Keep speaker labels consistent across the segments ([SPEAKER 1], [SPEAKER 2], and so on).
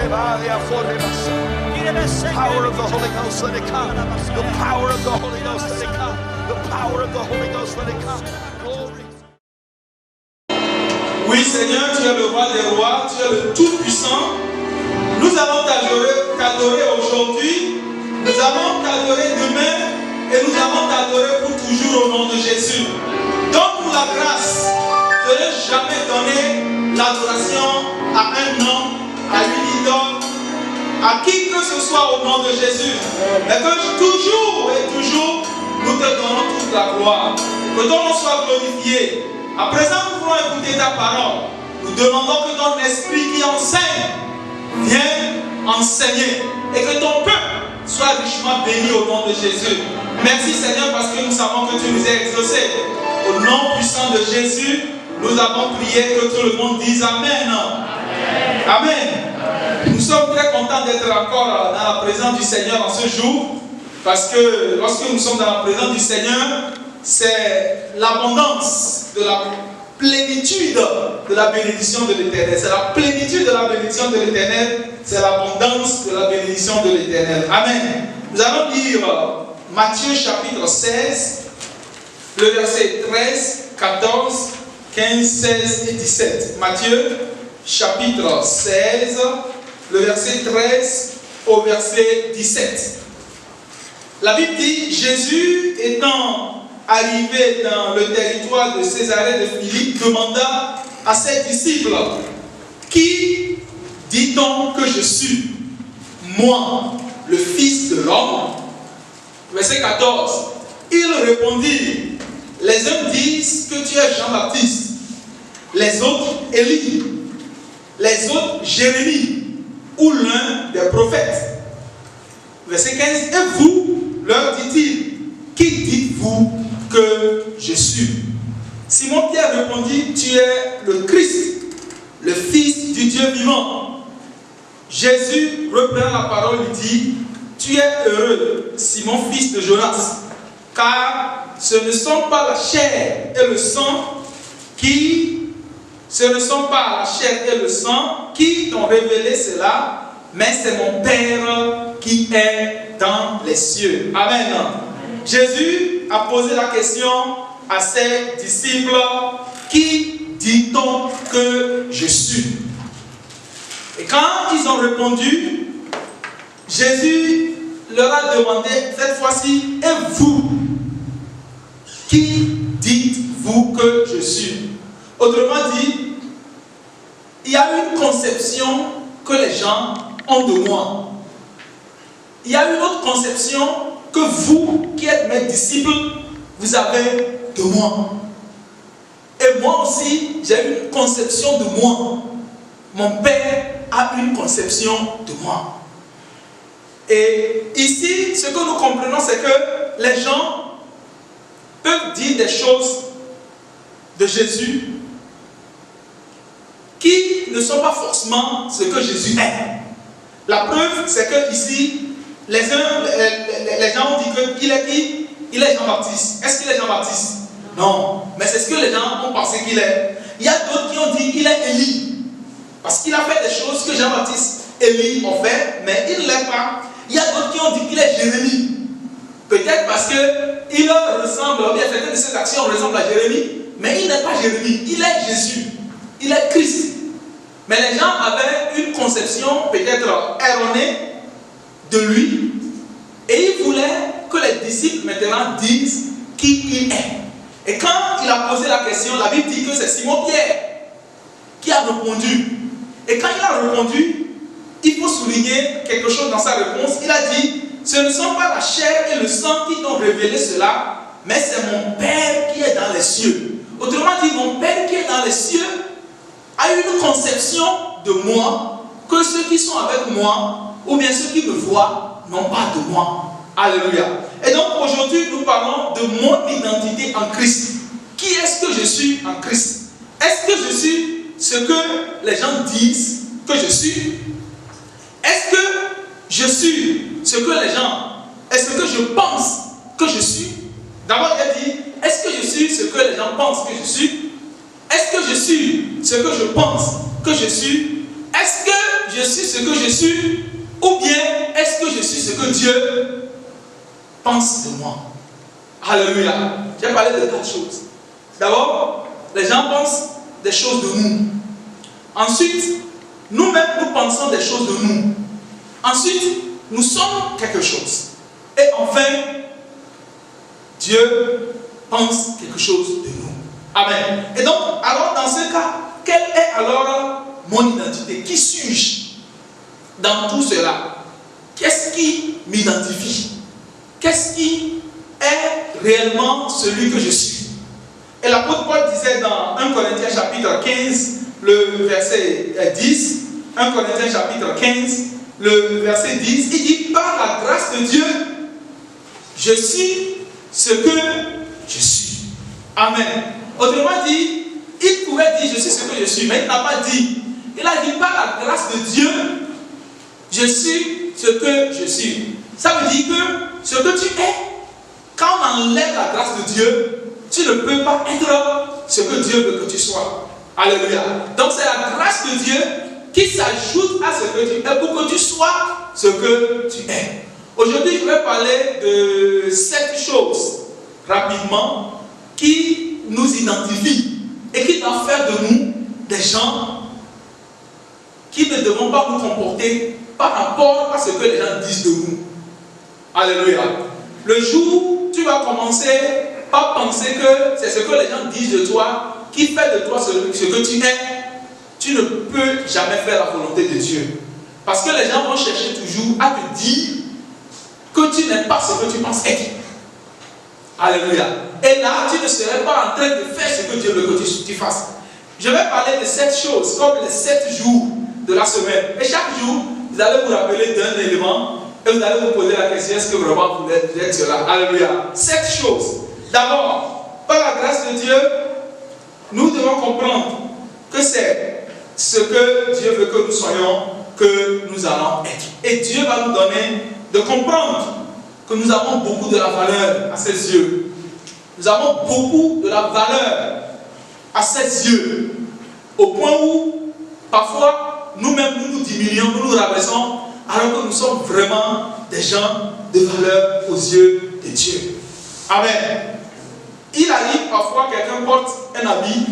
[SPEAKER 1] Power of the Holy Ghost, let it come. The power of the Holy Ghost, let it come. The power of the Holy Ghost, let it come. Glory.
[SPEAKER 2] Oui, Seigneur, tu es le roi des rois, tu es le tout-puissant. Nous allons t'adorer aujourd'hui, nous allons t'adorer demain et nous allons t'adorer pour toujours au nom de Jésus. Donne-nous la grâce de ne jamais donner l'adoration à un homme, à une idole, à qui que ce soit au nom de Jésus. Mais que toujours et toujours, nous te donnons toute la gloire. Que ton nom soit glorifié. À présent, nous voulons écouter ta parole. Nous demandons que ton esprit qui enseigne vienne enseigner et que ton peuple soit richement béni au nom de Jésus. Merci Seigneur parce que nous savons que tu nous as exaucés. Au nom puissant de Jésus, nous avons prié que tout le monde dise Amen. Amen. Nous sommes très contents d'être encore dans la présence du Seigneur en ce jour parce que lorsque nous sommes dans la présence du Seigneur, c'est l'abondance de la plénitude de la bénédiction de l'Éternel. C'est la plénitude de la bénédiction de l'Éternel. C'est l'abondance de la bénédiction de l'Éternel. Amen. Nous allons lire Matthieu chapitre 16, le verset 13, 14, 15, 16 et 17. Matthieu chapitre 16, le verset 13 au verset 17. La Bible dit, Jésus étant arrivé dans le territoire de Césarée de Philippe, demanda à ses disciples, qui dit-on que je suis, moi, le Fils de l'homme? Verset 14. Il répondit, les uns disent que tu es Jean-Baptiste, les autres Élie, les autres Jérémie, ou l'un des prophètes. Verset 15. Et vous, leur dit-il, qui dites-vous que je suis? Simon-Pierre répondit, tu es le Christ, le Fils du Dieu vivant. Jésus reprenant la parole lui dit, tu es heureux, Simon, fils de Jonas, car ce ne sont pas la chair et le sang qui t'ont révélé cela, mais c'est mon Père qui est dans les cieux. Amen. Jésus a posé la question à ses disciples, qui dit-on que je suis? Et quand ils ont répondu, Jésus leur a demandé cette fois-ci, et vous, qui dites-vous que je suis? Autrement dit, il y a une conception que les gens ont de moi. Il y a une autre conception que vous, qui êtes mes disciples, vous avez de moi. Et moi aussi, j'ai une conception de moi. Mon Père a une conception de moi. Et ici, ce que nous comprenons, c'est que les gens peuvent dire des choses de Jésus qui ne sont pas forcément ce que Jésus est. La preuve, c'est que ici, les gens ont dit qu'il est qui? Il est Jean-Baptiste. Est-ce qu'il est Jean-Baptiste? Non. Mais c'est ce que les gens ont pensé qu'il est. Il y a d'autres qui ont dit qu'il est Élie. Parce qu'il a fait des choses que Jean-Baptiste et Élie ont fait, mais il ne l'est pas. Il y a d'autres qui ont dit qu'il est Jérémie. Peut-être parce qu'il ressemble, ou bien certaines de ses actions ressemblent à Jérémie, mais il n'est pas Jérémie. Il est Jésus. Il est Christ. Mais les gens avaient une conception peut-être erronée de lui, et il voulait que les disciples maintenant disent qui il est. Et quand il a posé la question, la Bible dit que c'est Simon-Pierre qui a répondu. Et quand il a répondu, il faut souligner quelque chose dans sa réponse. Il a dit, ce ne sont pas la chair et le sang qui t'ont révélé cela, mais c'est mon Père qui est dans les cieux. Autrement dit, mon Père qui est dans les cieux a une conception de moi que ceux qui sont avec moi, ou bien ceux qui me voient, n'ont pas de moi. Alléluia. Et donc aujourd'hui, nous parlons de mon identité en Christ. Qui est-ce que je suis en Christ? Est-ce que je suis ce que les gens disent que je suis? Est-ce que je suis ce que les gens, est-ce que je pense que je suis? D'abord, il a dit, est-ce que je suis ce que les gens pensent que je suis? Est-ce que je suis ce que je pense que je suis? Est-ce que je suis ce que je suis, ou bien est-ce que je suis ce que Dieu pense de moi? Alléluia. J'ai parlé de 4 choses. D'abord, les gens pensent des choses de nous. Ensuite, nous-mêmes, nous pensons des choses de nous. Ensuite, nous sommes quelque chose. Et enfin, Dieu pense quelque chose de nous. Amen. Et donc, alors dans ce cas, quelle est alors mon identité? Qui suis-je dans tout cela? Qu'est-ce qui m'identifie? Qu'est-ce qui est réellement celui que je suis? Et l'apôtre Paul disait dans 1 Corinthiens chapitre 15, le verset 10, 1 Corinthiens chapitre 15, le verset 10, il dit, par la grâce de Dieu, je suis ce que je suis. Amen. Autrement dit, il pouvait dire, je suis ce que je suis, mais il n'a pas dit. Il a dit, par la grâce de Dieu, je suis ce que je suis. Ça veut dire que ce que tu es, quand on enlève la grâce de Dieu, tu ne peux pas être ce que Dieu veut que tu sois. Alléluia. Donc c'est la grâce de Dieu qui s'ajoute à ce que tu es pour que tu sois ce que tu es. Aujourd'hui, je vais parler de 7 choses rapidement qui nous identifient et qui doivent faire de nous des gens qui ne devons pas nous comporter par rapport à ce que les gens disent de nous. Alléluia. Le jour où tu vas commencer par penser que c'est ce que les gens disent de toi qui fait de toi ce que tu es, tu ne peux jamais faire la volonté de Dieu. Parce que les gens vont chercher toujours à te dire que tu n'es pas ce que tu penses être. Alléluia. Et là, tu ne serais pas en train de faire ce que Dieu veut que tu fasses. Je vais parler de 7 choses, comme les 7 jours de la semaine. Et chaque jour, vous allez vous rappeler d'un élément et vous allez vous poser la question, est-ce que vraiment vous êtes cela? Alléluia. 7 choses. D'abord, par la grâce de Dieu, nous devons comprendre que c'est ce que Dieu veut que nous soyons, que nous allons être. Et Dieu va nous donner de comprendre que nous avons beaucoup de la valeur à ses yeux. Nous avons beaucoup de la valeur à ses yeux. Au point où, parfois, nous-mêmes, nous nous diminuons, nous nous rabaissons, alors que nous sommes vraiment des gens de valeur aux yeux de Dieu. Amen. Il arrive parfois quelqu'un porte un habit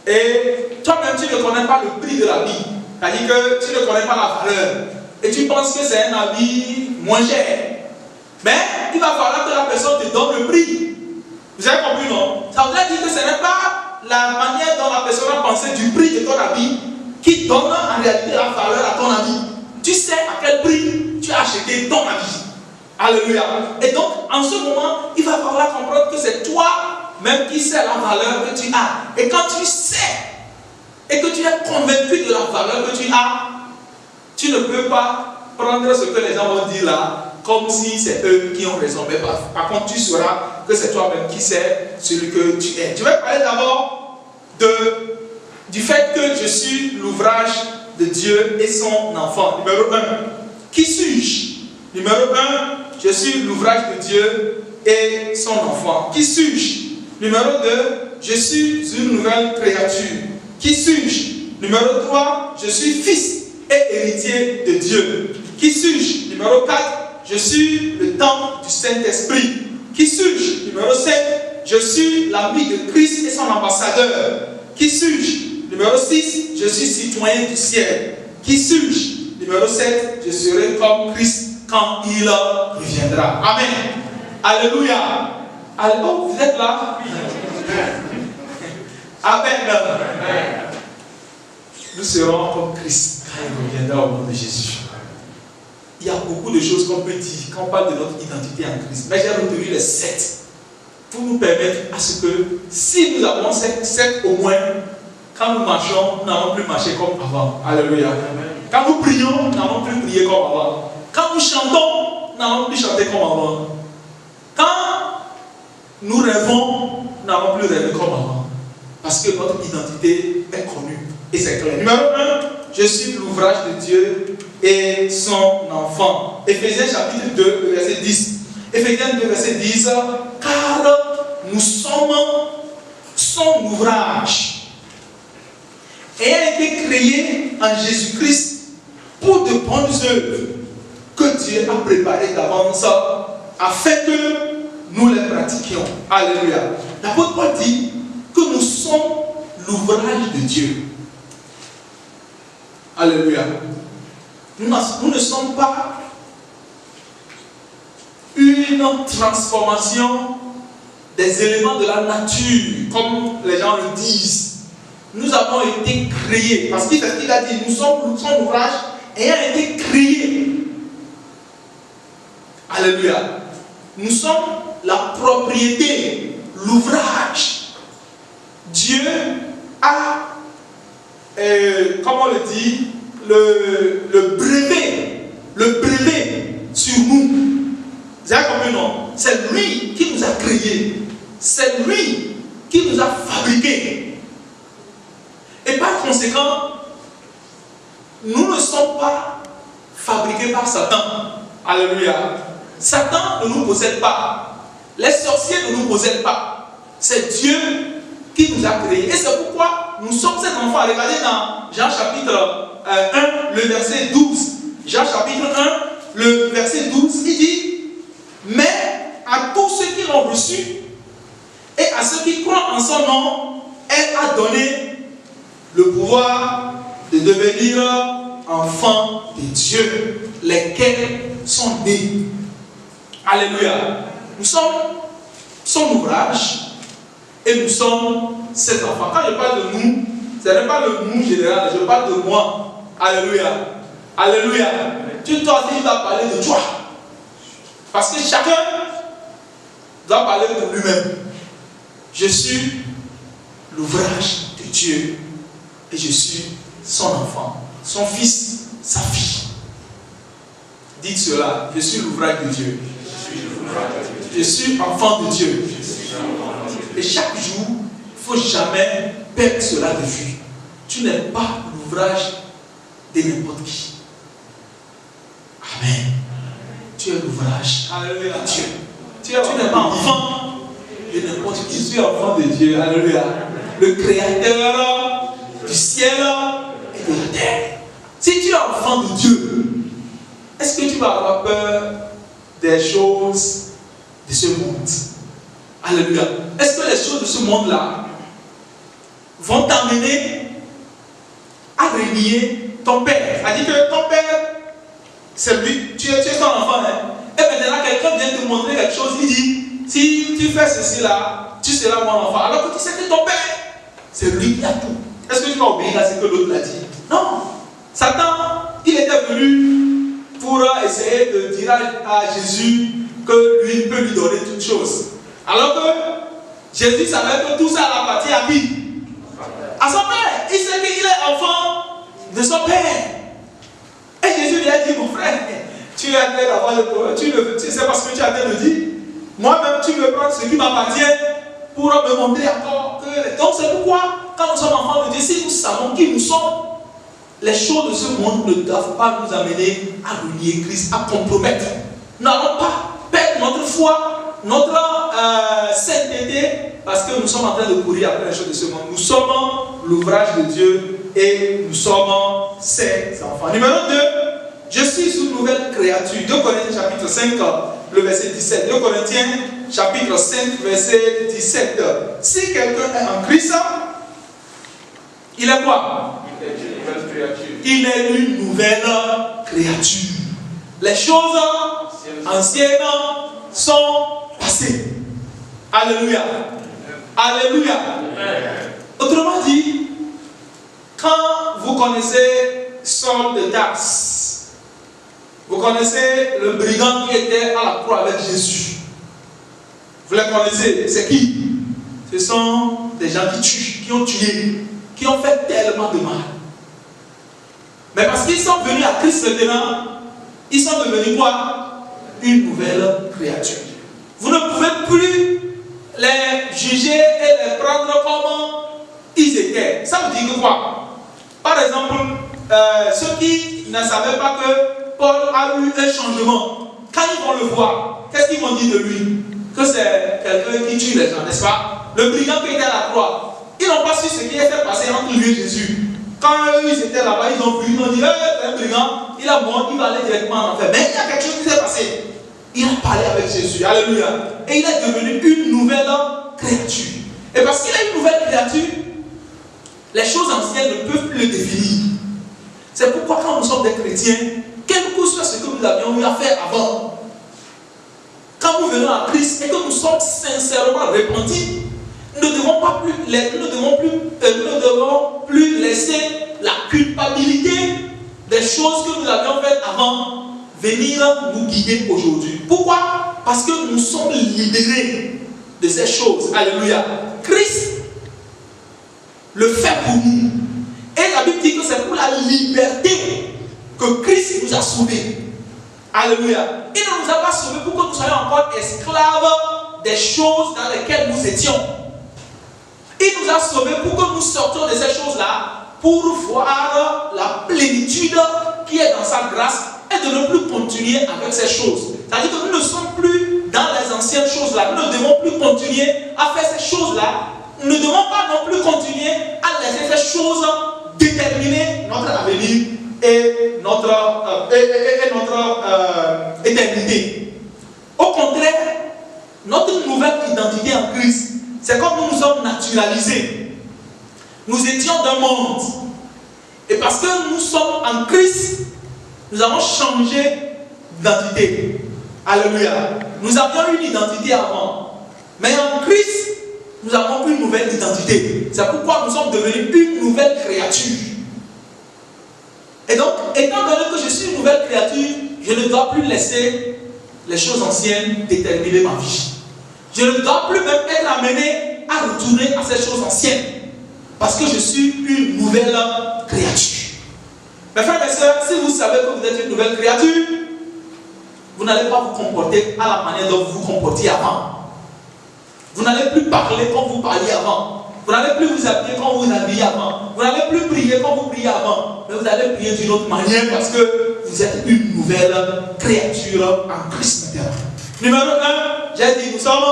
[SPEAKER 2] et toi-même tu ne connais pas le prix de l'habit. C'est-à-dire que tu ne connais pas la valeur. Et tu penses que c'est un habit moins cher. Mais il va falloir que la personne te donne le prix. Vous avez compris, non? Ça voudrait dire que ce n'est pas la manière dont la personne a pensé du prix de ton habit qui donne en réalité la valeur à ton habit. Tu sais à quel prix tu as acheté ton habit. Alléluia. Et donc, en ce moment, il va falloir comprendre que c'est toi-même qui sais la valeur que tu as. Et quand tu sais et que tu es convaincu de la valeur que tu as, tu ne peux pas prendre ce que les gens vont dire là comme si c'est eux qui ont raison. Mais par contre, tu sauras que c'est toi-même qui sais celui que tu es. Je vais parler d'abord du fait que je suis l'ouvrage de Dieu et son enfant. Numéro 1. Qui suis-je? Numéro 1. Je suis l'ouvrage de Dieu et son enfant. Qui suis-je? Numéro 2. Je suis une nouvelle créature. Qui suis-je? Numéro 3. Je suis fils et héritier de Dieu. Qui suis-je? Numéro 4. Je suis le temple du Saint-Esprit. Qui suis-je? Numéro 7. Je suis l'ami de Christ et son ambassadeur. Qui suis-je? Numéro 6. Je suis citoyen du ciel. Qui suis-je? Numéro 7. Je serai comme Christ quand il reviendra. Amen. Alléluia. Alors, vous êtes là? Amen. Nous serons comme Christ quand il reviendra au nom de Jésus. Il y a beaucoup de choses qu'on peut dire quand on parle de notre identité en Christ. Mais j'ai retenu les 7 pour nous permettre à ce que, si nous avons 7 au moins, quand nous marchons, nous n'allons plus marcher comme avant. Alléluia. Quand nous prions, nous n'allons plus prier comme avant. Quand nous chantons, nous n'allons plus chanter comme avant. Quand nous rêvons, nous n'allons plus rêver comme avant. Parce que notre identité est connue et c'est clair. Numéro 1, je suis l'ouvrage de Dieu et son enfant. Éphésiens chapitre 2, verset 10. Éphésiens 2, verset 10. Car nous sommes son ouvrage, ayant été créés en Jésus-Christ de bonnes œuvres que Dieu a préparées d'avance afin que nous les pratiquions. Alléluia. L'apôtre Paul dit que nous sommes l'ouvrage de Dieu. Alléluia. Nous ne sommes pas une transformation des éléments de la nature, comme les gens le disent. Nous avons été créés, parce qu'il a dit, nous sommes son ouvrage ayant été créés. Alléluia. Nous sommes la propriété, l'ouvrage. Dieu a, comment on le dit, le brevet sur nous. Vous avez compris, non? C'est lui qui nous a créés. C'est lui qui nous a fabriqués. Et par conséquent, nous ne sommes pas fabriqués par Satan. Alléluia. Satan ne nous possède pas. Les sorciers ne nous possèdent pas. C'est Dieu qui nous a créés. Et c'est pourquoi nous sommes ces enfants. Regardez dans Jean chapitre 1, le verset 12. Jean chapitre 1, le verset 12, il dit: mais à tous ceux qui l'ont reçu et à ceux qui croient en son nom, elle a donné le pouvoir de devenir enfants de Dieu, lesquels sont nés. Alléluia. Nous sommes son ouvrage et nous sommes ses enfants. Quand je parle de nous, ce n'est pas le nous général, je parle de moi. Alléluia. Alléluia. Toi, tu vas parler de toi. Parce que chacun doit parler de lui-même. Je suis l'ouvrage de Dieu et je suis son enfant, son fils, sa fille. Dites cela: je suis l'ouvrage de Dieu. Je suis enfant de Dieu. Et chaque jour, il ne faut jamais perdre cela de vue. Tu n'es pas l'ouvrage de n'importe qui. Amen. Tu es l'ouvrage de Dieu. Tu n'es pas enfant de n'importe qui. Tu es enfant de Dieu. Alléluia. Le créateur du ciel et de la terre. Si tu es enfant de Dieu, est-ce que tu vas avoir peur des choses de ce monde? Alléluia. Est-ce que les choses de ce monde-là vont t'amener à renier ton père? C'est-à-dire que ton père, c'est lui, tu es son enfant. Hein? Et maintenant, quelqu'un vient te montrer quelque chose, il dit: si tu fais ceci là, tu seras mon enfant. Alors que tu sais que ton père, c'est lui qui a tout. Est-ce que tu vas obéir à ce que l'autre l'a dit? Non. Satan, il était venu pour essayer de dire à Jésus que lui peut lui donner toutes choses. Alors que Jésus savait que tout ça appartient à qui? À son père. Il sait qu'il est enfant de son père. Et Jésus lui a dit: mon frère, tu es en train d'avoir le problème. Tu sais pas ce que tu es en train de dire. Moi-même, tu veux prendre ce qui m'appartient pour me montrer encore que. Donc c'est pourquoi, quand nous sommes enfants de Dieu, si nous savons qui nous sommes, les choses de ce monde ne doivent pas nous amener à renier Christ, à compromettre. Nous n'allons pas perdre notre foi, notre sainteté, parce que nous sommes en train de courir après les choses de ce monde. Nous sommes l'ouvrage de Dieu et nous sommes ses enfants. Numéro 2, je suis une nouvelle créature. 2 Corinthiens chapitre 5, le verset 17. 2 Corinthiens chapitre 5, verset 17. Si quelqu'un est en Christ, il est quoi? Il est une nouvelle créature. Les choses anciennes sont passées. Alléluia. Alléluia. Autrement dit, quand vous connaissez Saul de Tarse, vous connaissez le brigand qui était à la croix avec Jésus. Vous les connaissez. C'est qui? Ce sont des gens qui tuent, qui ont tué, qui ont fait tellement de mal. Mais parce qu'ils sont venus à Christ maintenant, ils sont devenus quoi? Une nouvelle créature. Vous ne pouvez plus les juger et les prendre comme ils étaient. Ça veut dire que quoi? Par exemple, ceux qui ne savaient pas que Paul a eu un changement, quand ils vont le voir, qu'est-ce qu'ils vont dire de lui? Que c'est quelqu'un qui tue les gens, n'est-ce pas? Le brigand qui était à la croix, ils n'ont pas su ce qui était passé entre lui et Jésus. Quand ils étaient là-bas, ils ont vu, ils ont dit, c'est un brigand, il a mort, il va aller directement en enfer. Mais il y a quelque chose qui s'est passé. Il a parlé avec Jésus, alléluia. Et il est devenu une nouvelle créature. Et parce qu'il est une nouvelle créature, les choses anciennes ne peuvent plus le définir. C'est pourquoi quand nous sommes des chrétiens, quel que soit ce que nous avions eu à faire avant, quand nous venons à Christ et que nous sommes sincèrement repentis, nous ne devons plus laisser la culpabilité des choses que nous avions faites avant venir nous guider aujourd'hui. Pourquoi? Parce que nous sommes libérés de ces choses. Alléluia. Christ le fait pour nous. Et la Bible dit que c'est pour la liberté que Christ nous a sauvés. Alléluia. Il ne nous a pas sauvés pour que nous soyons encore esclaves des choses dans lesquelles nous étions. Il nous a sauvés pour que nous sortions de ces choses-là, pour voir la plénitude qui est dans sa grâce et de ne plus continuer avec ces choses. C'est-à-dire que nous ne sommes plus dans les anciennes choses-là. Nous ne devons plus continuer à faire ces choses-là. Nous ne devons pas non plus continuer à laisser ces choses déterminer notre avenir et notre éternité. Au contraire, notre nouvelle identité en Christ, c'est comme nous nous sommes naturalisés. Nous étions d'un monde. Et parce que nous sommes en Christ, nous avons changé d'identité. Alléluia. Nous avions une identité avant. Mais en Christ, nous avons une nouvelle identité. C'est pourquoi nous sommes devenus une nouvelle créature. Et donc, étant donné que je suis une nouvelle créature, je ne dois plus laisser les choses anciennes déterminer ma vie. Je ne dois plus même être amené à retourner à ces choses anciennes. Parce que je suis une nouvelle créature. Mes frères et sœurs, si vous savez que vous êtes une nouvelle créature, vous n'allez pas vous comporter à la manière dont vous vous comportiez avant. Vous n'allez plus parler comme vous parliez avant. Vous n'allez plus vous habiller comme vous vous habillez avant. Vous n'allez plus prier comme vous priez avant. Mais vous allez prier d'une autre manière parce que vous êtes une nouvelle créature en Christ. Numéro 1, j'ai dit, nous sommes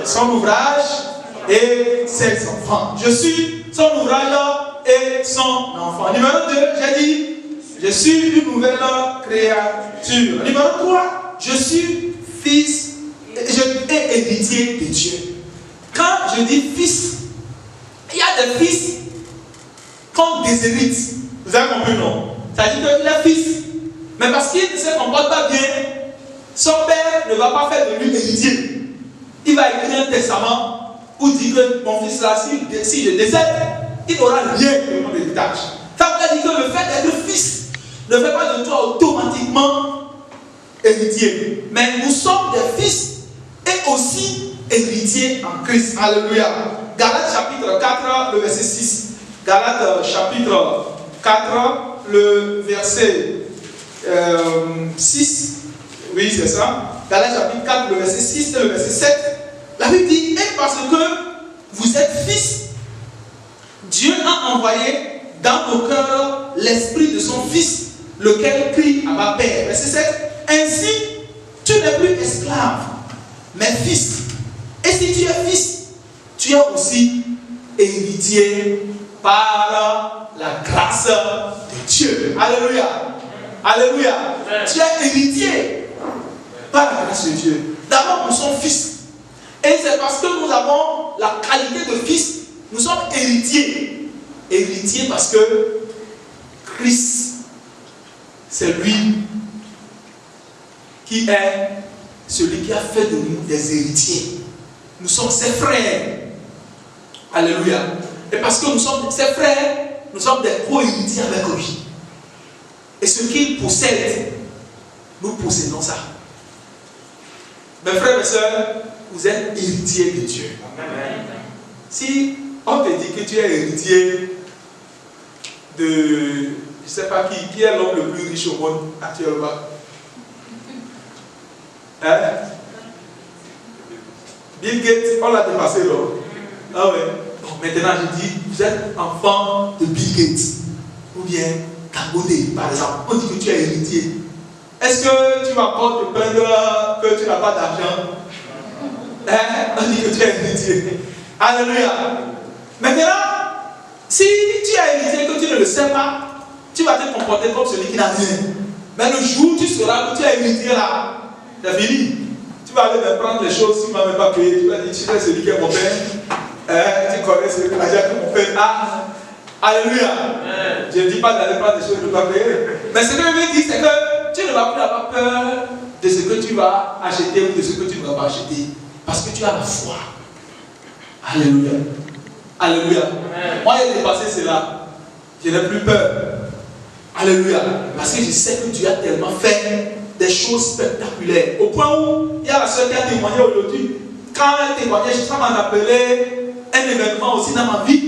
[SPEAKER 2] son ouvrage et ses enfants. Je suis son ouvrage et son enfant. Numéro 2, j'ai dit, je suis une nouvelle créature. Numéro 3, je suis fils et héritier de Dieu. Quand je dis fils, il y a des fils qu'on déshérite. Vous avez compris, non? C'est-à-dire qu'il est fils, mais parce qu'il ne se comporte pas bien, son père ne va pas faire de lui héritier. Il va écrire un testament où dire que mon fils là, si je décède, il n'aura rien de mon héritage. Ça veut dire que le fait d'être fils ne fait pas de toi automatiquement héritier. Mais nous sommes des fils et aussi héritiers en Christ. Alléluia. Galates chapitre 4, le verset 6. Galates chapitre 4, le verset 6. Oui, c'est ça. Galates chapitre 4, le verset 6 et le verset 7. La Bible dit, et parce que vous êtes fils, Dieu a envoyé dans vos cœurs l'esprit de son fils, lequel crie à ma Père. Verset 7. Ainsi, tu n'es plus esclave, mais fils. Et si tu es fils, tu es aussi héritier par la grâce de Dieu. Alléluia. Alléluia. Tu es héritier par la grâce de Dieu. D'abord, nous sommes fils. Et c'est parce que nous avons la qualité de fils, nous sommes héritiers. Héritiers parce que Christ, c'est lui qui est celui qui a fait de nous des héritiers. Nous sommes ses frères. Alléluia. Et parce que nous sommes ses frères, nous sommes des co-héritiers avec lui. Et ce qu'il possède, nous possédons ça. Mes frères et sœurs, vous êtes héritiers de Dieu. Amen. Si on te dit que tu es héritier de, je ne sais pas qui est l'homme le plus riche au monde actuellement. Hein? Bill Gates, on l'a dépassé là. Ah ouais. Bon, maintenant je dis, vous êtes enfant de Bill Gates. Ou bien Dangote, par exemple. On dit que tu es héritier. Est-ce que tu vas encore te plaindre que tu n'as pas d'argent? On dit que tu es héritier. Alléluia. Maintenant, si tu tu as hérité que tu ne le sais pas, tu vas te comporter comme celui qui n'a rien. Mais le jour où tu sauras que tu as hérité là, c'est fini. Tu vas aller me prendre les choses, tu ne m'as même pas payé. Tu vas dire, tu sais celui qui est mon père. Tu connais celui qui est mon père. Ah, alléluia. Je ne dis pas d'aller prendre des choses et de ne pas payer. Mais ce que je veux dire, c'est que tu ne vas plus avoir peur de ce que tu vas acheter ou de ce que tu ne vas pas acheter. Parce que tu as la foi. Alléluia. Alléluia. Moi, j'ai dépassé cela. Je n'ai plus peur. Alléluia. Parce que je sais que Dieu a tellement fait des choses spectaculaires. Au point où il y a la soeur qui a témoigné aujourd'hui. Quand elle témoignait, ça m'a rappelé un événement aussi dans ma vie.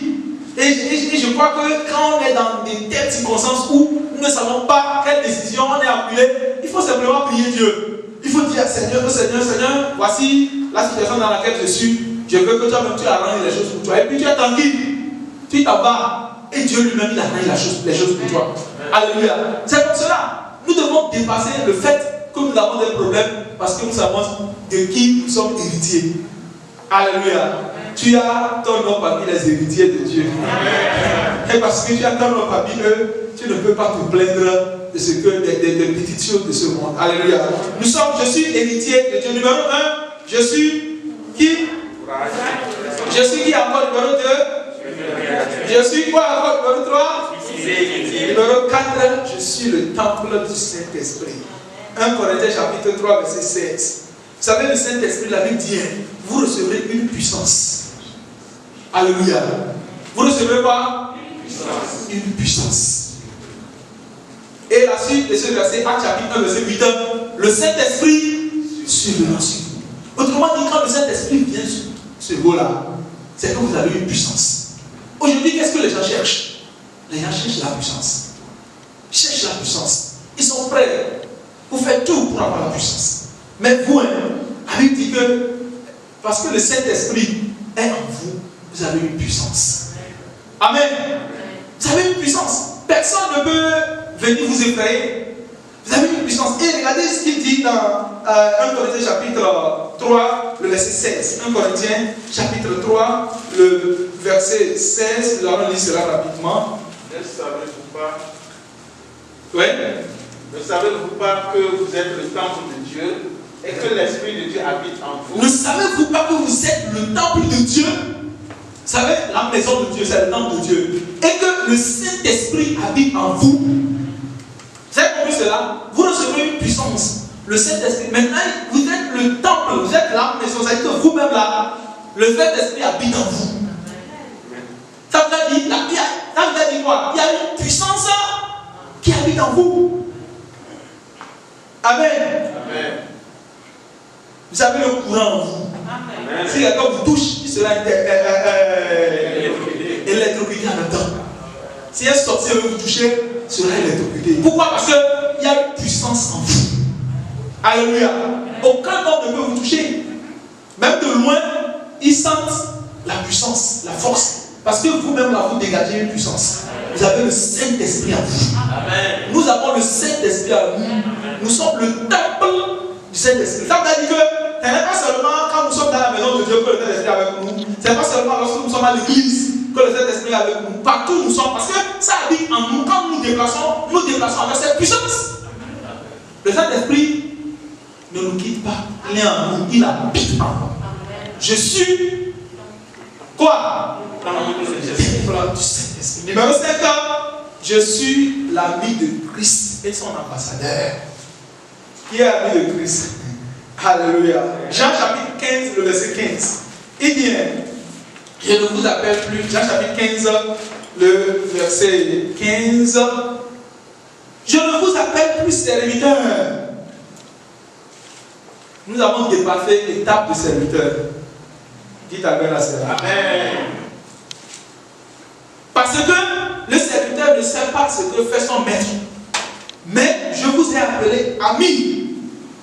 [SPEAKER 2] Et je crois que quand on est dans des telles circonstances où nous ne savons pas quelle décision on est appelé, il faut simplement prier Dieu. Il faut dire Seigneur, Seigneur, Seigneur, voici la situation dans laquelle je suis. Je veux que toi-même tu arranges les choses pour toi. Et puis tu es tranquille. Tu t'en vas. Et Dieu lui-même il arrange les choses pour toi. Alléluia. C'est comme cela. Nous devons dépasser le fait que nous avons des problèmes parce que nous savons de qui nous sommes héritiers. Alléluia. Tu as ton nom parmi les héritiers de Dieu. Et parce que tu as ton nom parmi eux, tu ne peux pas te plaindre de ce que des petites choses de ce monde. Alléluia. Je suis héritier de Dieu. Numéro 1, je suis qui? Je suis qui encore? Numéro 2? Je suis quoi encore? Numéro 3? Numéro 4, je suis le temple du Saint-Esprit. 1 Corinthiens chapitre 3 verset 16. Vous savez, le Saint-Esprit, la Bible dit, vous recevrez une puissance. Alléluia. Vous recevrez quoi? Une puissance. Et la suite de ce verset, Actes chapitre 1 verset 8, le Saint-Esprit survenant sur vous. Autrement dit, quand le Saint-Esprit vient sur ce mot-là, c'est que vous avez une puissance. Aujourd'hui, qu'est-ce que les gens cherchent? Les gens cherchent la puissance. Ils cherchent la puissance. Ils sont prêts. Vous faites tout pour avoir la puissance. Mais vous, la Bible dit que parce que le Saint-Esprit est en vous, vous avez une puissance. Amen. Vous avez une puissance. Personne ne peut venir vous effrayer. Vous avez une puissance. Et regardez ce qu'il dit dans 1 Corinthiens chapitre 3, le verset 16. 1 Corinthiens chapitre 3, le verset 16. Nous allons lire cela rapidement.
[SPEAKER 3] Ne savez-vous pas?
[SPEAKER 2] Oui.
[SPEAKER 3] Ne savez-vous pas que vous êtes le temple de Dieu et que l'Esprit de Dieu habite en vous?
[SPEAKER 2] Ne savez-vous pas que vous êtes le temple de Dieu? Vous savez, la maison de Dieu, c'est le temple de Dieu. Et que le Saint-Esprit habite en vous. Vous avez compris cela? Vous recevrez une puissance. Le Saint-Esprit. Maintenant, vous êtes le temple, vous êtes la maison. Ça veut dire que vous-même là, le Saint-Esprit habite en vous. Ça veut dire quoi? Il y a une puissance qui habite en vous. Amen.
[SPEAKER 3] Amen.
[SPEAKER 2] Vous avez le courant en vous. Amen. Si quelqu'un vous touche, il sera électrocuté en même temps. Si un sorcier veut vous toucher, il sera électrocuté. Pourquoi? Parce qu'il y a une puissance en vous. Alléluia. Aucun homme ne peut vous toucher. Même de loin, ils sentent la puissance, la force. Parce que vous-même, là, vous dégagez une puissance. Vous avez le Saint-Esprit en vous. Amen. Nous avons le Saint-Esprit en nous. Nous sommes le temple du Saint-Esprit. Ça veut dire que ce n'est pas seulement quand nous sommes dans la maison de Dieu que le Saint-Esprit est avec nous. Ce n'est pas seulement lorsque nous sommes à l'église que le Saint-Esprit est avec nous. Partout nous sommes. Parce que ça habite en nous. Quand nous nous déplaçons avec cette puissance. Le Saint-Esprit ne nous quitte pas. Il est en nous. Il habite en nous. Je suis quoi? Du Saint-Esprit. Numéro 5, je suis l'ami de Christ et son ambassadeur. Qui est l'ami de Christ? Alléluia. Jean chapitre 15, le verset 15. Il dit, je ne vous appelle plus, Jean chapitre 15, le verset 15. Je ne vous appelle plus serviteur. Nous avons dépassé l'étape de serviteur. Dites Amen à cela. Amen. Parce que le serviteur ne sait pas ce que fait son maître. Mais je vous ai appelé ami.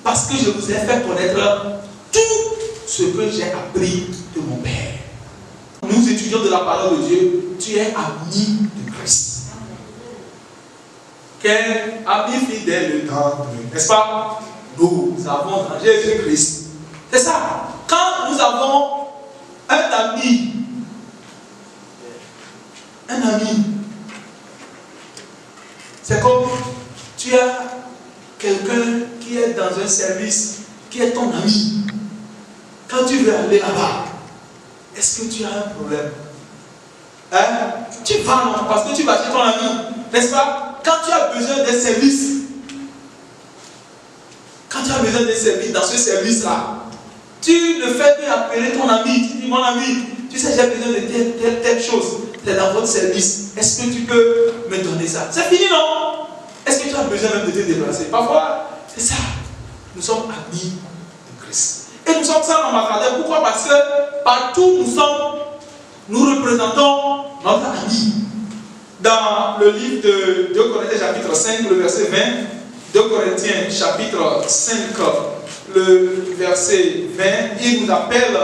[SPEAKER 2] Parce que je vous ai fait connaître tout ce que j'ai appris de mon Père. Nous étudions de la parole de Dieu. Tu es ami de Christ. Quel ami fidèle tendre, n'est-ce pas? Nous avons dans Jésus-Christ. C'est ça. Quand nous avons un ami, C'est comme tu as quelqu'un qui est dans un service, qui est ton ami. Quand tu veux aller là-bas, est-ce que tu as un problème? Hein? Tu vas non, parce que tu vas chez ton ami, n'est-ce pas? Quand tu as besoin d'un service, dans ce service-là, tu ne fais qu'appeler ton ami. Tu dis, mon ami, tu sais, j'ai besoin de telle chose. C'est dans votre service. Est-ce que tu peux me donner ça? C'est fini, non? Est-ce que tu as besoin même de te déplacer? Parfois, c'est ça. Nous sommes amis de Christ. Et nous sommes ça ambassadeurs. Pourquoi? Parce que partout nous représentons notre ami. Dans le livre de 2 Corinthiens chapitre 5, le verset 20, 2 Corinthiens chapitre 5, le verset 20, il nous appelle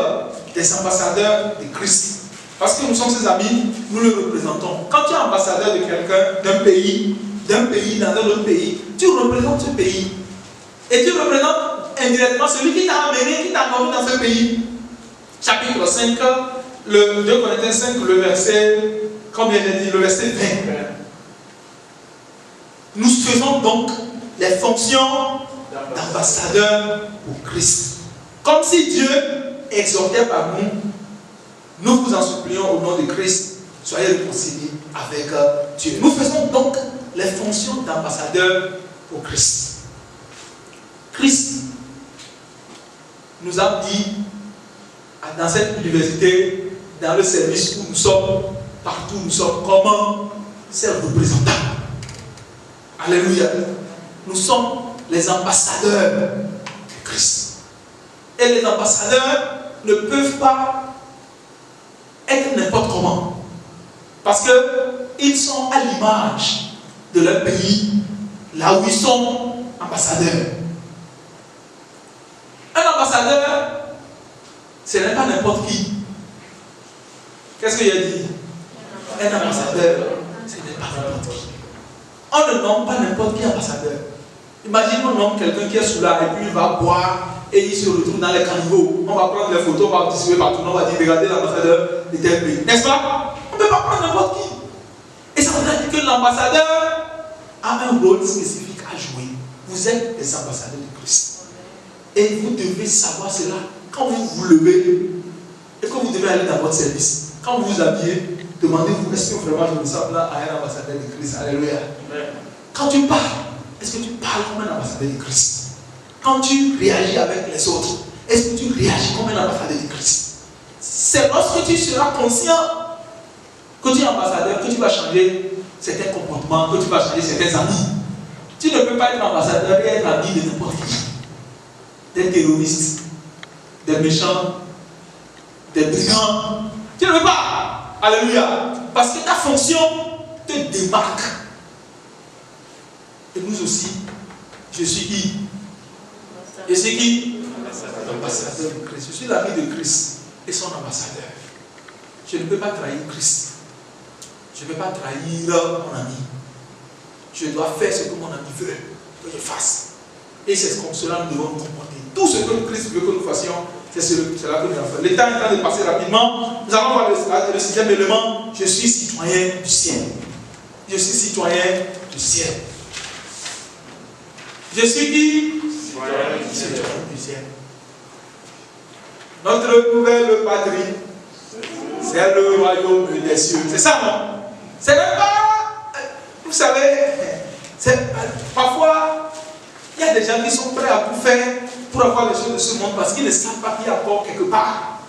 [SPEAKER 2] des ambassadeurs de Christ. Parce que nous sommes ses amis, nous le représentons. Quand tu es ambassadeur de quelqu'un, d'un pays, dans un autre pays, tu représentes ce pays. Et tu représentes indirectement celui qui t'a amené, qui t'a emmené dans ce pays. Chapitre 5, le 2 Corinthiens 5, le verset, combien j'ai dit, le verset 20. Nous faisons donc les fonctions d'ambassadeurs pour Christ. Comme si Dieu exhortait par nous, nous vous en supplions au nom de Christ, soyez réconciliés avec Dieu. Nous faisons donc les fonctions d'ambassadeurs pour Christ. Christ nous a dit, dans cette université, dans le service où nous sommes, partout nous sommes, comme ses représentants. Alléluia. Nous sommes les ambassadeurs de Christ. Et les ambassadeurs ne peuvent pas être n'importe comment. Parce qu'ils sont à l'image de leur pays, là où ils sont ambassadeurs. Un ambassadeur, ce n'est pas n'importe qui. Qu'est-ce qu'il a dit? Un ambassadeur, ce n'est pas n'importe qui. On ne nomme pas n'importe qui ambassadeur. Imagine on nomme quelqu'un qui est sous là et puis il va boire et il se retrouve dans les caniveaux. On va prendre les photos, on va distribuer partout, on va dire regardez l'ambassadeur de tel pays. N'est-ce pas? On ne peut pas prendre n'importe qui. Et ça veut dire que l'ambassadeur a un rôle spécifique à jouer. Vous êtes des ambassadeurs de Christ. Et vous devez savoir cela quand vous vous levez et que vous devez aller dans votre service. Quand vous vous habillez, demandez-vous, est-ce que vraiment je me sens là à un ambassadeur de Christ? Alléluia. Quand tu parles, est-ce que tu parles comme un ambassadeur de Christ? Quand tu réagis avec les autres, est-ce que tu réagis comme un ambassadeur de Christ? C'est lorsque tu seras conscient que tu es ambassadeur, que tu vas changer certains comportements, que tu vas changer certains amis. Tu ne peux pas être ambassadeur et être ami de n'importe qui. Des terroristes, des méchants, des brigands. Tu ne peux pas. Alléluia. Parce que ta fonction te démarque. Et nous aussi, je suis qui? Je suis qui? Ambassadeur de Christ. Je suis l'ami de Christ et son ambassadeur. Je ne peux pas trahir Christ. Je ne peux pas trahir mon ami. Je dois faire ce que mon ami veut que je fasse. Et c'est comme cela que nous devons nous comporter. Tout ce que Christ veut que nous fassions, c'est cela que nous devons faire. Le temps est en train de passer rapidement. Nous allons voir le sixième élément. Je suis citoyen du ciel. Je suis citoyen du ciel. Je suis qui? Citoyen du ciel. Notre nouvelle patrie, c'est le royaume des cieux. C'est ça, non? C'est même pas. Vous savez, parfois, il y a des gens qui sont prêts à tout faire pour avoir les choses de ce monde parce qu'ils ne savent pas qu'il y a encore quelque part.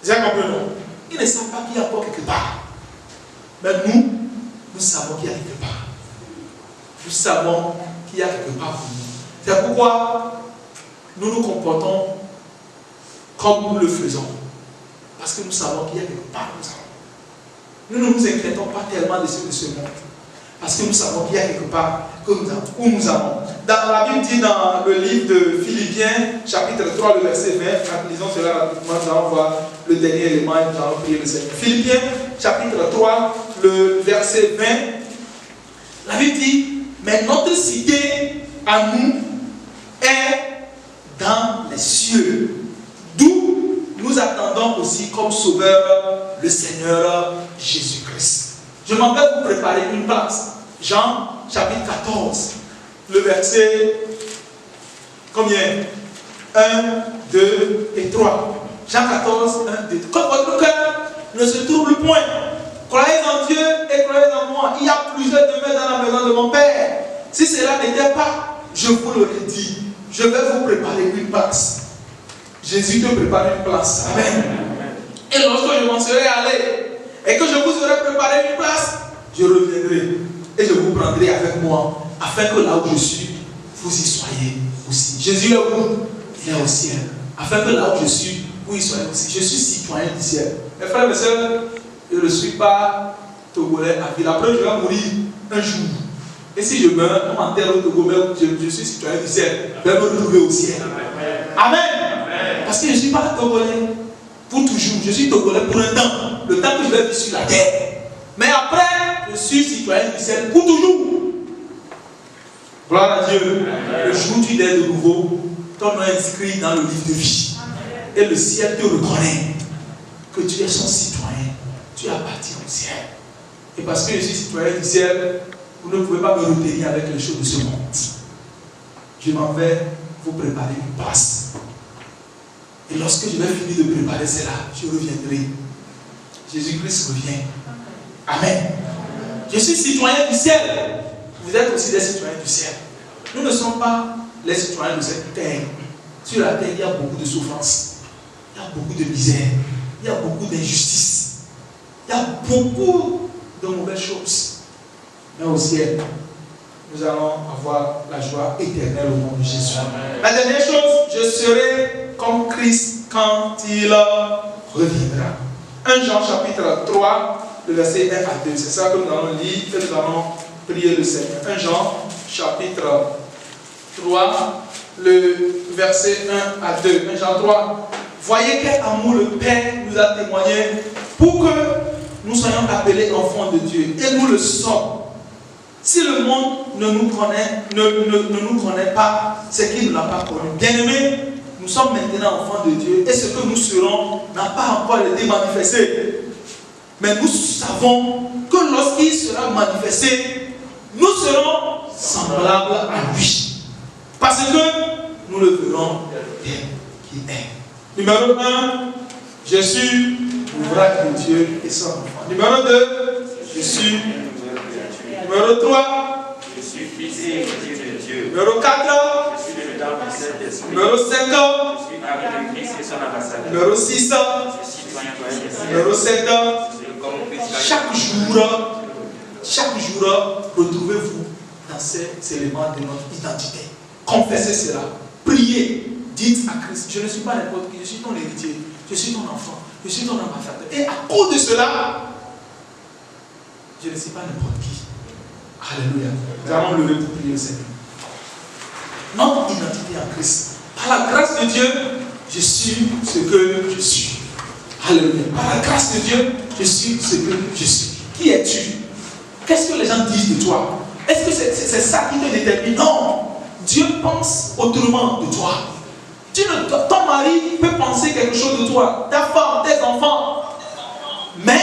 [SPEAKER 2] Vous avez compris, non? Ils ne savent pas qu'il y a encore quelque part. Mais nous savons qu'il y a quelque part. Nous savons qu'il y a quelque part pour nous. C'est pourquoi nous nous comportons comme nous le faisons. Parce que nous savons qu'il y a quelque part où nous allons. Nous ne nous inquiétons pas tellement de ce monde. Parce que nous savons qu'il y a quelque part où nous allons. Dans la Bible dit dans le livre de Philippiens, chapitre 3, le verset 20, lisons cela rapidement, nous allons voir le dernier élément et nous allons prier le Seigneur. Philippiens, chapitre 3, le verset 20, la Bible dit, mais notre cité à nous est dans les cieux, d'où nous attendons aussi comme sauveur le Seigneur Jésus-Christ. Je m'en vais vous préparer une place. Jean chapitre 14, le verset combien? 1, 2 et 3. Jean 14, 1, 2. Comme votre cœur ne se trouble point. Croyez en Dieu et croyez en moi. Il y a plusieurs demeures dans la maison de mon Père. Si cela n'était pas, je vous l'aurais dit. Je vais vous préparer une place. Jésus te prépare une place. Amen. Et lorsque je m'en serai allé et que je vous aurai préparé une place, je reviendrai et je vous prendrai avec moi, afin que là où je suis, vous y soyez aussi. Jésus est où? Il est au ciel. Afin que là où je suis, vous y soyez aussi. Je suis citoyen du ciel. Mes frères et mes sœurs, je ne suis pas togolais à vie. Après, je vais mourir un jour. Et si je meurs, on m'enterre au Togo, je suis citoyen du ciel. Je vais me retrouver au ciel. Amen. Parce que je ne suis pas togolais pour toujours. Je suis togolais pour un temps. Le temps que je vais vivre sur la terre. Mais après, je suis citoyen du ciel pour toujours. Gloire à Dieu. Le jour où tu es de nouveau, ton nom est inscrit dans le livre de vie. Et le ciel te reconnaît que tu es son citoyen. Tu appartiens au ciel. Et parce que je suis citoyen du ciel, vous ne pouvez pas me retenir avec les choses de ce monde. Je m'en vais vous préparer une place. Et lorsque je vais finir de préparer cela, je reviendrai. Jésus-Christ revient. Amen. Je suis citoyen du ciel. Vous êtes aussi des citoyens du ciel. Nous ne sommes pas les citoyens de cette terre. Sur la terre, il y a beaucoup de souffrances. Il y a beaucoup de misère. Il y a beaucoup d'injustice. Il y a beaucoup de mauvaises choses. Mais au ciel, nous allons avoir la joie éternelle au nom de Jésus. Amen. La dernière chose, je serai comme Christ quand il reviendra. 1 Jean chapitre 3, le verset 1 à 2. C'est ça que nous allons lire et nous allons prier le Seigneur. 1 Jean chapitre 3, le verset 1 à 2. 1 Jean 3. Voyez quel amour le Père nous a témoigné pour que nous soyons appelés enfants de Dieu. Et nous le sommes. Si le monde ne nous connaît pas, c'est qu'il ne l'a pas connu. Bien-aimés, nous sommes maintenant enfants de Dieu et ce que nous serons n'a pas encore été manifesté. Mais nous savons que lorsqu'il sera manifesté, nous serons semblables à lui. Parce que nous le verrons tel qu'il est. Numéro 1, je suis l'ouvrage de Dieu et son enfant. Numéro 2, je suis. Numéro 3,
[SPEAKER 4] je suis fils et héritier de Dieu.
[SPEAKER 2] Numéro 4,
[SPEAKER 4] je suis le don du Saint-Esprit.
[SPEAKER 2] Numéro 5,
[SPEAKER 4] je suis ami de Christ et son ambassadeur.
[SPEAKER 2] Numéro 6,
[SPEAKER 4] je suis citoyen du ciel.
[SPEAKER 2] Numéro 7, chaque jour, retrouvez-vous dans ces éléments de notre identité. Confessez cela. Priez. Dites à Christ, je ne suis pas n'importe qui, je suis ton héritier, je suis ton enfant, je suis ton ambassadeur. Et à cause de cela, je ne suis pas n'importe qui. Alléluia. Nous allons lever pour prier le Seigneur. Notre identité en Christ. Par la grâce de Dieu, je suis ce que je suis. Alléluia. Par la grâce de Dieu, je suis ce que je suis. Qui es-tu? Qu'est-ce que les gens disent de toi? Est-ce que c'est ça qui te détermine? Non. Dieu pense autrement de toi. Ton mari peut penser quelque chose de toi, ta femme, tes enfants. Mais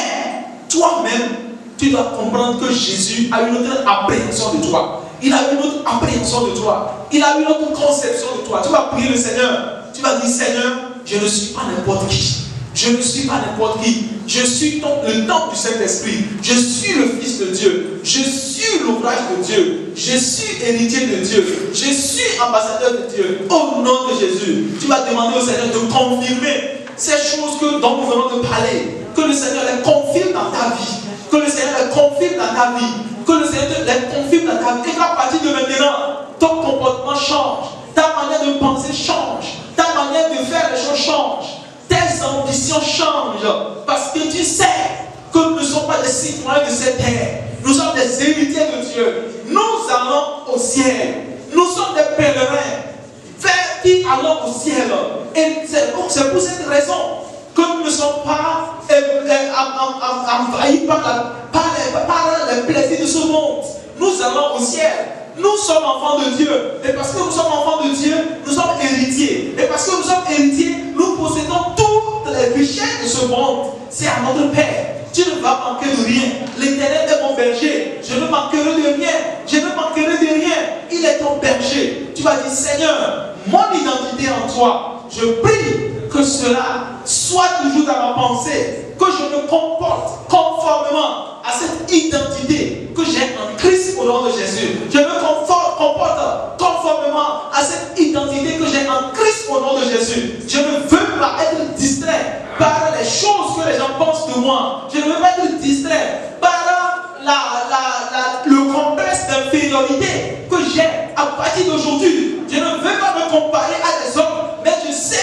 [SPEAKER 2] toi-même, tu dois comprendre que Jésus a une autre appréhension de toi. Il a une autre appréhension de toi. Il a une autre conception de toi. Tu vas prier le Seigneur. Tu vas dire, Seigneur, je ne suis pas n'importe qui. Je ne suis pas n'importe qui. Je suis le temple du Saint-Esprit. Je suis le Fils de Dieu. Je suis l'ouvrage de Dieu. Je suis héritier de Dieu. Je suis ambassadeur de Dieu. Au nom de Jésus, tu vas demander au Seigneur de confirmer ces choses dont nous venons de parler. Que le Seigneur les confirme dans ta vie. Que le Seigneur les confirme dans ta vie. Que le Seigneur les confirme dans ta vie. Et qu'à partir de maintenant, ton comportement change. Ta manière de penser change. Ta manière de faire les choses change. Tes ambitions changent. Parce que tu sais que nous ne sommes pas des citoyens de cette terre. Nous sommes des héritiers de Dieu. Nous allons au ciel. Nous sommes des pèlerins. Vers qui allons au ciel. Et c'est pour cette raison que nous ne sommes pas envahis par les plaisirs de ce monde. Nous allons au ciel. Nous sommes enfants de Dieu. Et parce que nous sommes enfants de Dieu, nous sommes héritiers. Et parce que nous sommes héritiers, nous possédons toutes les richesses de ce monde. C'est à notre Père. Tu ne vas manquer de rien. L'Éternel est mon berger. Je ne manquerai de rien. il est ton berger. Tu vas dire, Seigneur, mon identité en toi, je prie que cela soit toujours dans ma pensée, que je me comporte conformément à cette identité que j'ai en Christ au nom de Jésus. Je me comporte conformément à cette identité que j'ai en Christ au nom de Jésus. Je ne veux pas être distrait par les choses que les gens pensent de moi. Je ne veux pas être distrait par le complexe d'infériorité que j'ai à partir d'aujourd'hui. Je ne veux pas me comparer à des hommes, mais je sais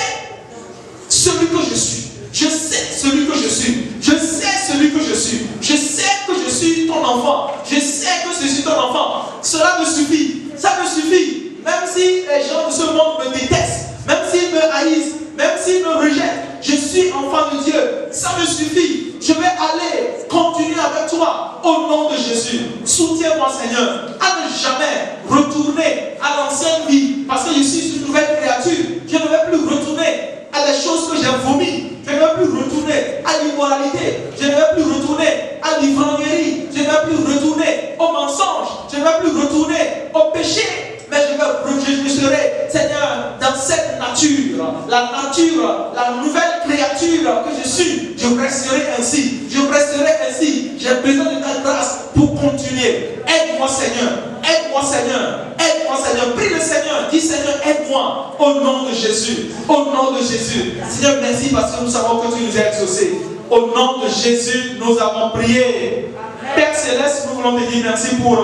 [SPEAKER 2] celui que je suis. Je sais celui que je suis. Je sais celui que je suis. Je sais que je suis ton enfant. Je sais que je suis ton enfant. Cela me suffit. Ça me suffit. Même si les gens de ce monde me détestent, même s'ils me haïssent, même s'ils me rejettent, je suis enfant de Dieu. Ça me suffit. Je vais aller continuer avec toi au nom de Jésus. Soutiens-moi, Seigneur, à ne jamais retourner à l'ancienne vie, parce que je suis une nouvelle créature. Je ne vais plus retourner à des choses que j'ai vomies. Je ne vais plus retourner à l'immoralité. Je ne vais plus retourner à l'ivrognerie. Je ne vais plus retourner au mensonge. Je ne vais plus retourner au péché. Mais je serai, Seigneur, dans cette nature, la nouvelle créature que je suis. Je resterai ainsi. Je resterai ainsi. J'ai besoin de ta grâce pour continuer. Aide-moi, Seigneur. Aide-moi, Seigneur. Aide-moi, Seigneur. Prie le Seigneur. Dis, Seigneur, aide-moi. Au nom de Jésus. Au nom de Jésus. Seigneur, merci parce que nous savons que tu nous as exaucés. Au nom de Jésus, nous avons prié. Père Céleste, nous voulons te dire merci pour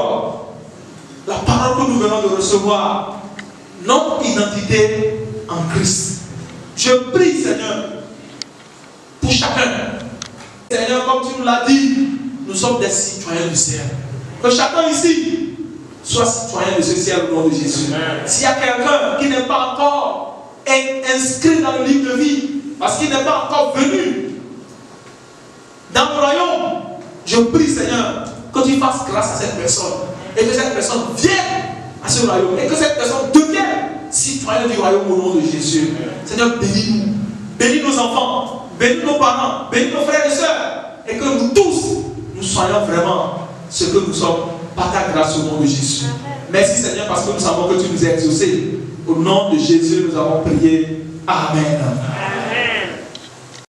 [SPEAKER 2] la parole que nous venons de recevoir. Notre identité en Christ. Je prie, Seigneur, pour chacun. Seigneur, comme tu nous l'as dit, nous sommes des citoyens du ciel. Que chacun ici soit citoyen de ce ciel au nom de Jésus. S'il y a quelqu'un qui n'est pas encore inscrit dans le livre de vie, parce qu'il n'est pas encore venu dans le royaume, je prie, Seigneur, que tu fasses grâce à cette personne et que cette personne vienne à ce royaume et que cette personne devienne citoyen du royaume au nom de Jésus. Seigneur, bénis-nous, bénis nos enfants, bénis nos parents, bénis nos frères et sœurs, et que nous tous, nous soyons vraiment ce que nous sommes par ta grâce au nom de Jésus. Merci, Seigneur, parce que nous savons que tu nous as exaucés. Au nom de Jésus, nous avons prié. Amen.